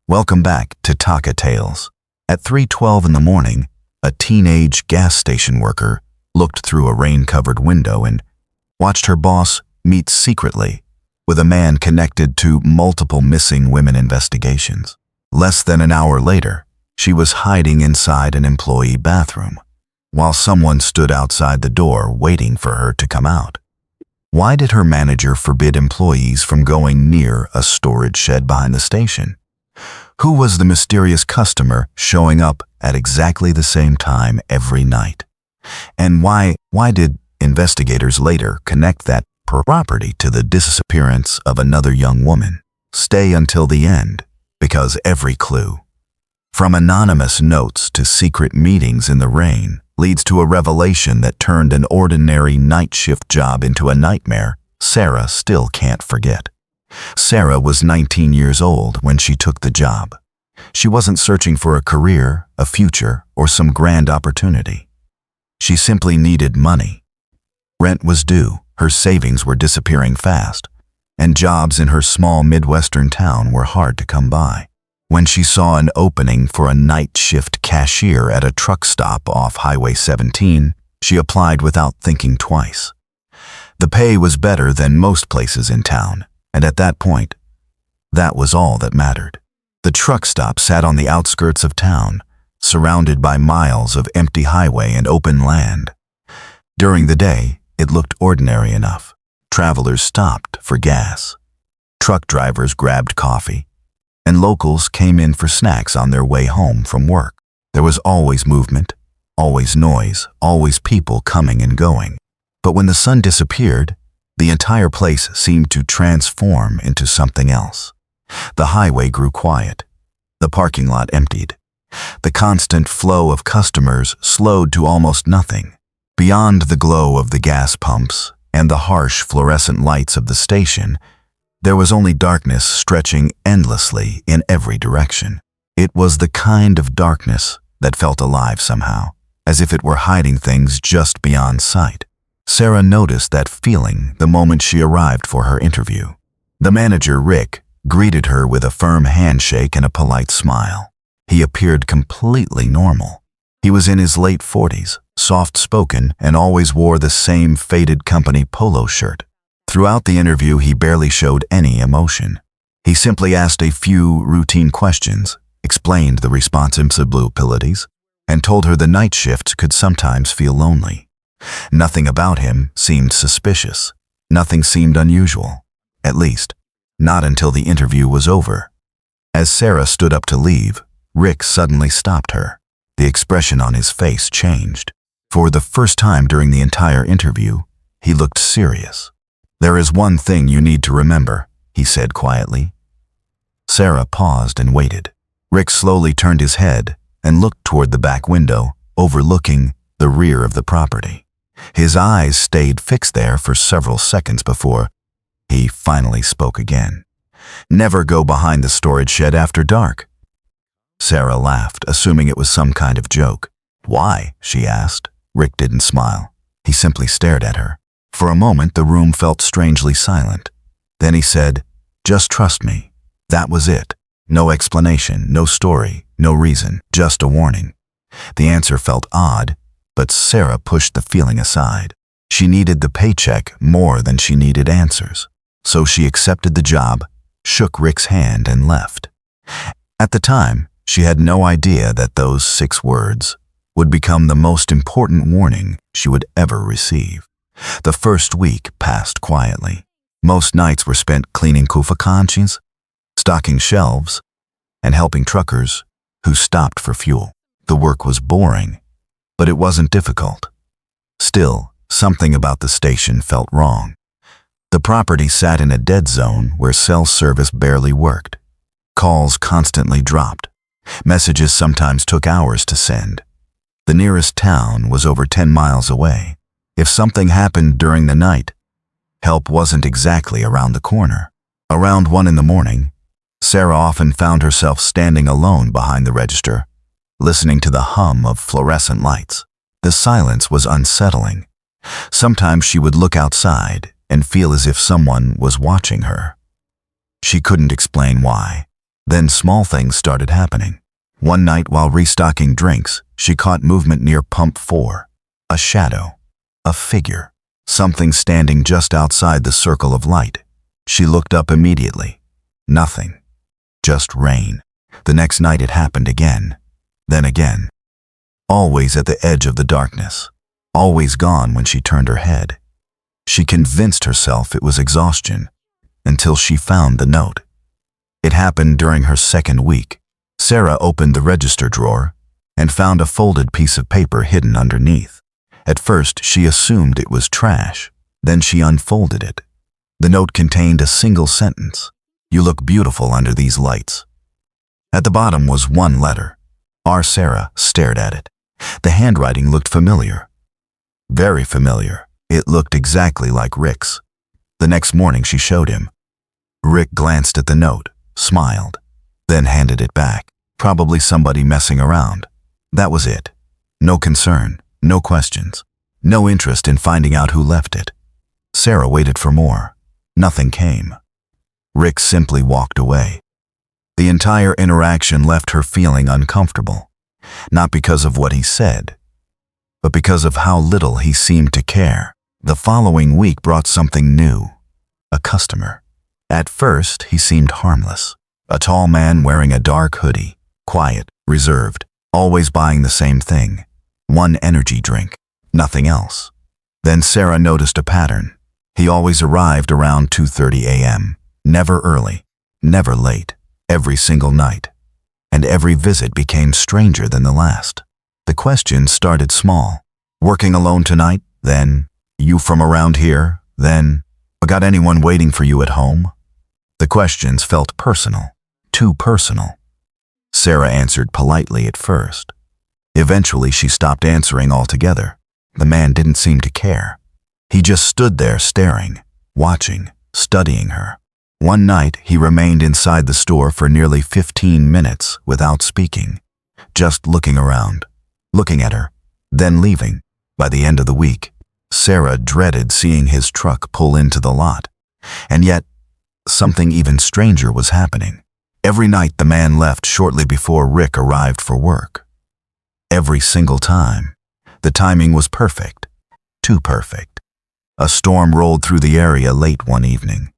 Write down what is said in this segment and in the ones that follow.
Welcome back to Taka Tales. At 3:12 in the morning, a teenage gas station worker looked through a rain-covered window and watched her boss meet secretly with a man connected to multiple missing women investigations. Less than an hour later, she was hiding inside an employee bathroom, while someone stood outside the door waiting for her to come out. Why did her manager forbid employees from going near a storage shed behind the station? Who was the mysterious customer showing up at exactly the same time every night? And why did investigators later connect that property to the disappearance of another young woman? Stay until the end, because every clue, from anonymous notes to secret meetings in the rain, leads to a revelation that turned an ordinary night shift job into a nightmare Sarah still can't forget. Sarah was 19 years old when she took the job. She wasn't searching for a career, a future, or some grand opportunity. She simply needed money. Rent was due, her savings were disappearing fast, and jobs in her small Midwestern town were hard to come by. When she saw an opening for a night shift cashier at a truck stop off Highway 17, she applied without thinking twice. The pay was better than most places in town, and at that point, that was all that mattered. The truck stop sat on the outskirts of town, surrounded by miles of empty highway and open land. During the day, it looked ordinary enough. Travelers stopped for gas. Truck drivers grabbed coffee, and locals came in for snacks on their way home from work. There was always movement, always noise, always people coming and going. But when the sun disappeared, the entire place seemed to transform into something else. The highway grew quiet. The parking lot emptied. The constant flow of customers slowed to almost nothing. Beyond the glow of the gas pumps and the harsh fluorescent lights of the station, there was only darkness stretching endlessly in every direction. It was the kind of darkness that felt alive somehow, as if it were hiding things just beyond sight. Sarah noticed that feeling the moment she arrived for her interview. The manager, Rick, greeted her with a firm handshake and a polite smile. He appeared completely normal. He was in his late 40s, soft-spoken, and always wore the same faded company polo shirt. Throughout the interview, he barely showed any emotion. He simply asked a few routine questions, explained the responsibilities, and told her the night shifts could sometimes feel lonely. Nothing about him seemed suspicious. Nothing seemed unusual. At least, not until the interview was over. As Sarah stood up to leave, Rick suddenly stopped her. The expression on his face changed. For the first time during the entire interview, he looked serious. "There is one thing you need to remember," he said quietly. Sarah paused and waited. Rick slowly turned his head and looked toward the back window, overlooking the rear of the property. His eyes stayed fixed there for several seconds before he finally spoke again. "Never go behind the storage shed after dark." Sarah laughed, assuming it was some kind of joke. "Why?" she asked. Rick didn't smile. He simply stared at her. For a moment, the room felt strangely silent. Then he said, "Just trust me." That was it. No explanation, no story, no reason, just a warning. The answer felt odd, but Sarah pushed the feeling aside. She needed the paycheck more than she needed answers. So she accepted the job, shook Rick's hand, and left. At the time, she had no idea that those 6 words would become the most important warning she would ever receive. The first week passed quietly. Most nights were spent cleaning kufakanchis, stocking shelves, and helping truckers who stopped for fuel. The work was boring, but it wasn't difficult. Still, something about the station felt wrong. The property sat in a dead zone where cell service barely worked. Calls constantly dropped. Messages sometimes took hours to send. The nearest town was over 10 miles away. If something happened during the night, help wasn't exactly around the corner. Around 1 in the morning, Sarah often found herself standing alone behind the register, listening to the hum of fluorescent lights. The silence was unsettling. Sometimes she would look outside and feel as if someone was watching her. She couldn't explain why. Then small things started happening. One night while restocking drinks, she caught movement near pump 4. A shadow. A figure. Something standing just outside the circle of light. She looked up immediately. Nothing. Just rain. The next night it happened again. Then again. Always at the edge of the darkness. Always gone when she turned her head. She convinced herself it was exhaustion, until she found the note. It happened during her second week. Sarah opened the register drawer and found a folded piece of paper hidden underneath. At first, she assumed it was trash. Then she unfolded it. The note contained a single sentence. "You look beautiful under these lights." At the bottom was one letter. Sarah stared at it. The handwriting looked familiar. Very familiar. It looked exactly like Rick's. The next morning she showed him. Rick glanced at the note, smiled, then handed it back. Probably somebody messing around. That was it. No concern, no questions, no interest in finding out who left it. Sarah waited for more. Nothing came. Rick simply walked away. The entire interaction left her feeling uncomfortable, not because of what he said, but because of how little he seemed to care. The following week brought something new. A customer. At first, he seemed harmless. A tall man wearing a dark hoodie, quiet, reserved, always buying the same thing. One energy drink, nothing else. Then Sarah noticed a pattern. He always arrived around 2:30 a.m., never early, never late, every single night. And every visit became stranger than the last. The questions started small. "Working alone tonight?" Then, "You from around here?" Then, "Got anyone waiting for you at home?" The questions felt personal, too personal. Sarah answered politely at first. Eventually, she stopped answering altogether. The man didn't seem to care. He just stood there staring, watching, studying her. One night, he remained inside the store for nearly 15 minutes without speaking, just looking around, looking at her, then leaving. By the end of the week, Sarah dreaded seeing his truck pull into the lot. And yet, something even stranger was happening. Every night the man left shortly before Rick arrived for work. Every single time. The timing was perfect. Too perfect. A storm rolled through the area late one evening.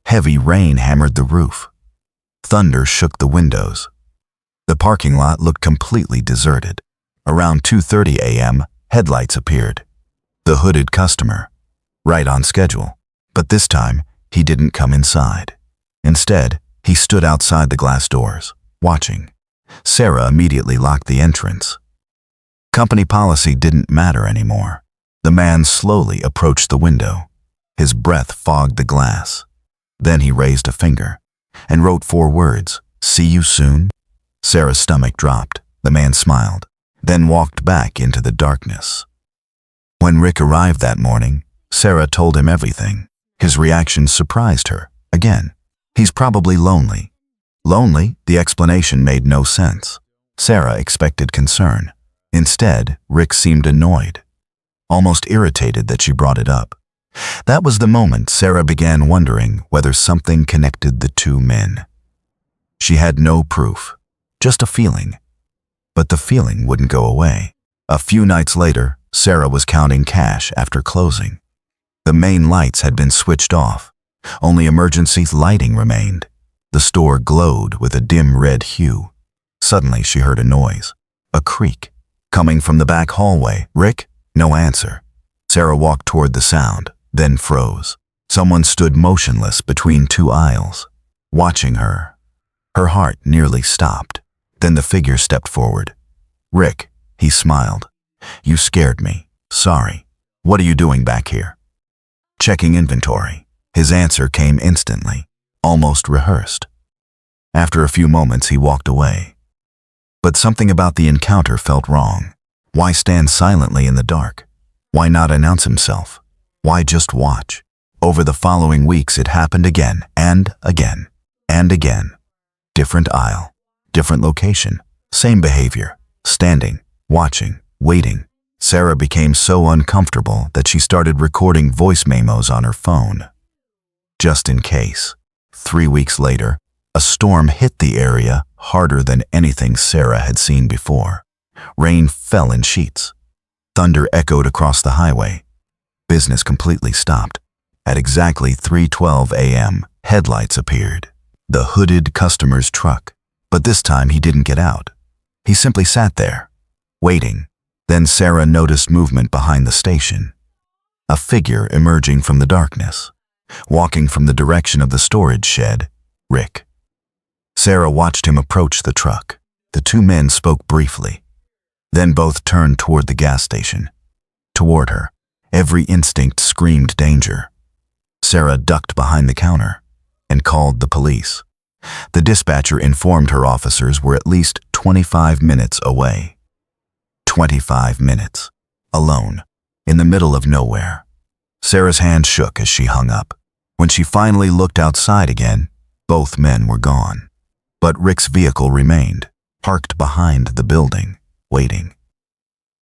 Heavy rain hammered the roof. Thunder shook the windows. The parking lot looked completely deserted. Around 2:30 a.m., headlights appeared. The hooded customer. Right on schedule. But this time, he didn't come inside. Instead, he stood outside the glass doors, watching. Sarah immediately locked the entrance. Company policy didn't matter anymore. The man slowly approached the window. His breath fogged the glass. Then he raised a finger and wrote 4 words, "See you soon." Sarah's stomach dropped. The man smiled, then walked back into the darkness. When Rick arrived that morning, Sarah told him everything. His reaction surprised her. Again, he's probably lonely. Lonely? The explanation made no sense. Sarah expected concern. Instead, Rick seemed annoyed, almost irritated that she brought it up. That was the moment Sarah began wondering whether something connected the two men. She had no proof, just a feeling. But the feeling wouldn't go away. A few nights later, Sarah was counting cash after closing. The main lights had been switched off. Only emergency lighting remained. The store glowed with a dim red hue. Suddenly she heard a noise, a creak, coming from the back hallway. "Rick?" No answer. Sarah walked toward the sound, then froze. Someone stood motionless between 2 aisles, watching her. Her heart nearly stopped. Then the figure stepped forward. "Rick," he smiled. "You scared me. Sorry. What are you doing back here?" "Checking inventory." His answer came instantly, almost rehearsed. After a few moments, he walked away. But something about the encounter felt wrong. Why stand silently in the dark? Why not announce himself? Why just watch? Over the following weeks, it happened again and again and again. Different aisle, different location, same behavior, standing, watching, waiting. Sarah became so uncomfortable that she started recording voice memos on her phone. Just in case. 3 weeks later, A storm hit the area harder than anything Sarah had seen before. Rain fell in sheets. Thunder echoed across the highway. Business completely stopped. At exactly 3:12 a.m., headlights appeared. The hooded customer's truck. But this time he didn't get out. He simply sat there, waiting. Then Sarah noticed movement behind the station. A figure emerging from the darkness, walking from the direction of the storage shed, Rick. Sarah watched him approach the truck. The two men spoke briefly. Then both turned toward the gas station. Toward her. Every instinct screamed danger. Sarah ducked behind the counter and called the police. The dispatcher informed her officers were at least 25 minutes away. 25 minutes. Alone. In the middle of nowhere. Sarah's hand shook as she hung up. When she finally looked outside again, both men were gone. But Rick's vehicle remained, parked behind the building, waiting.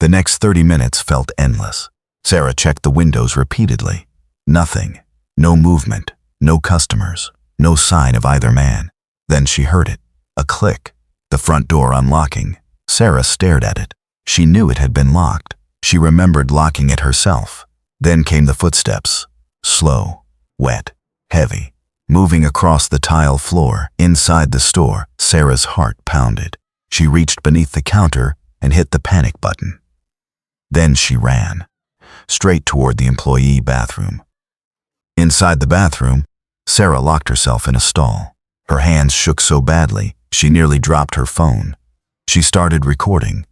The next 30 minutes felt endless. Sarah checked the windows repeatedly. Nothing. No movement. No customers. No sign of either man. Then she heard it. A click. The front door unlocking. Sarah stared at it. She knew it had been locked. She remembered locking it herself. Then came the footsteps. Slow. Wet. Heavy. Moving across the tile floor. Inside the store, Sarah's heart pounded. She reached beneath the counter and hit the panic button. Then she ran. Straight toward the employee bathroom. Inside the bathroom, Sarah locked herself in a stall. Her hands shook so badly, she nearly dropped her phone. She started recording.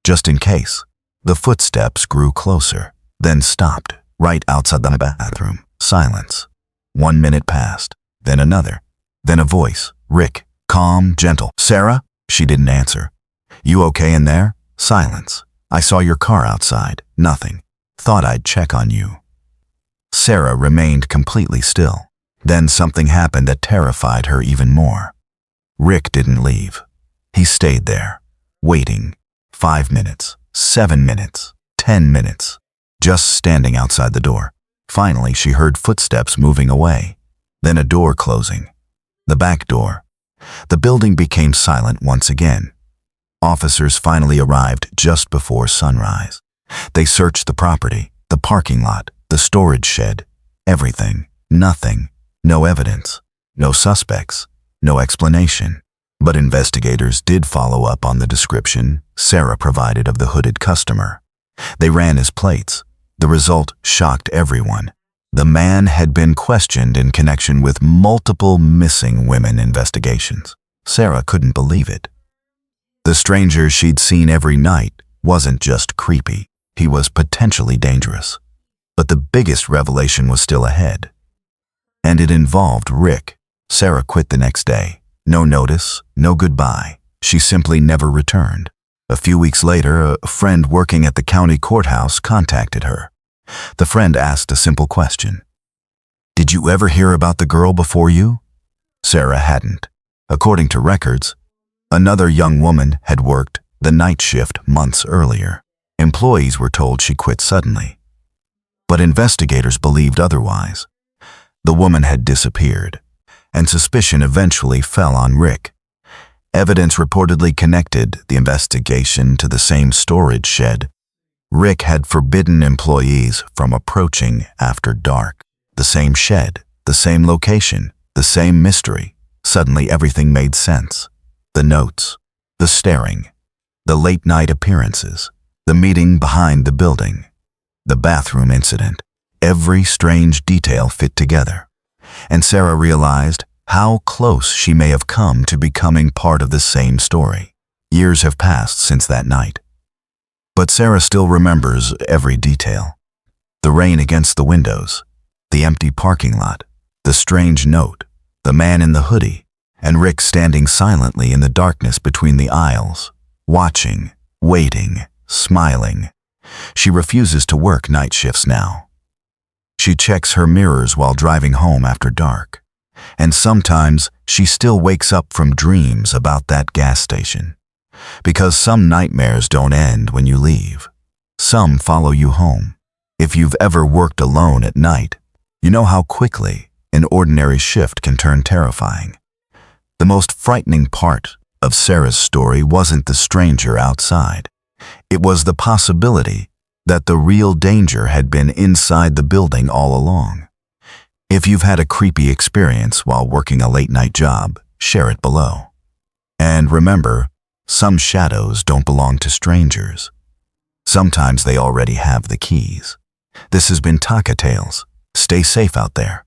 Just in case. The footsteps grew closer, then stopped, right outside the bathroom. Silence. 1 minute passed, then another. Then a voice. Rick. Calm, gentle. Sarah? She didn't answer. You okay in there? Silence. I saw your car outside. Nothing. Thought I'd check on you. Sarah remained completely still. Then something happened that terrified her even more. Rick didn't leave. He stayed there, waiting. 5 minutes, 7 minutes, 10 minutes, just standing outside the door. Finally, she heard footsteps moving away, then a door closing. The back door. The building became silent once again. Officers finally arrived just before sunrise. They searched the property, the parking lot, the storage shed, everything, nothing. No evidence, no suspects, no explanation. But investigators did follow up on the description Sarah provided of the hooded customer. They ran his plates. The result shocked everyone. The man had been questioned in connection with multiple missing women investigations. Sarah couldn't believe it. The stranger she'd seen every night wasn't just creepy. He was potentially dangerous. But the biggest revelation was still ahead. And it involved Rick. Sarah quit the next day. No notice, no goodbye. She simply never returned. A few weeks later, a friend working at the county courthouse contacted her. The friend asked a simple question. Did you ever hear about the girl before you? Sarah hadn't. According to records, another young woman had worked the night shift months earlier. Employees were told she quit suddenly. But investigators believed otherwise. The woman had disappeared, and suspicion eventually fell on Rick. Evidence reportedly connected the investigation to the same storage shed. Rick had forbidden employees from approaching after dark. The same shed, the same location, the same mystery. Suddenly everything made sense. The notes, the staring, the late-night appearances, the meeting behind the building, the bathroom incident. Every strange detail fit together, and Sarah realized how close she may have come to becoming part of the same story. Years have passed since that night, but Sarah still remembers every detail. The rain against the windows, the empty parking lot, the strange note, the man in the hoodie, and Rick standing silently in the darkness between the aisles, watching, waiting, smiling. She refuses to work night shifts now. She checks her mirrors while driving home after dark. And sometimes she still wakes up from dreams about that gas station. Because some nightmares don't end when you leave. Some follow you home. If you've ever worked alone at night, you know how quickly an ordinary shift can turn terrifying. The most frightening part of Sarah's story wasn't the stranger outside. It was the possibility that the real danger had been inside the building all along. If you've had a creepy experience while working a late-night job, share it below. And remember, some shadows don't belong to strangers. Sometimes they already have the keys. This has been Taka Tales. Stay safe out there.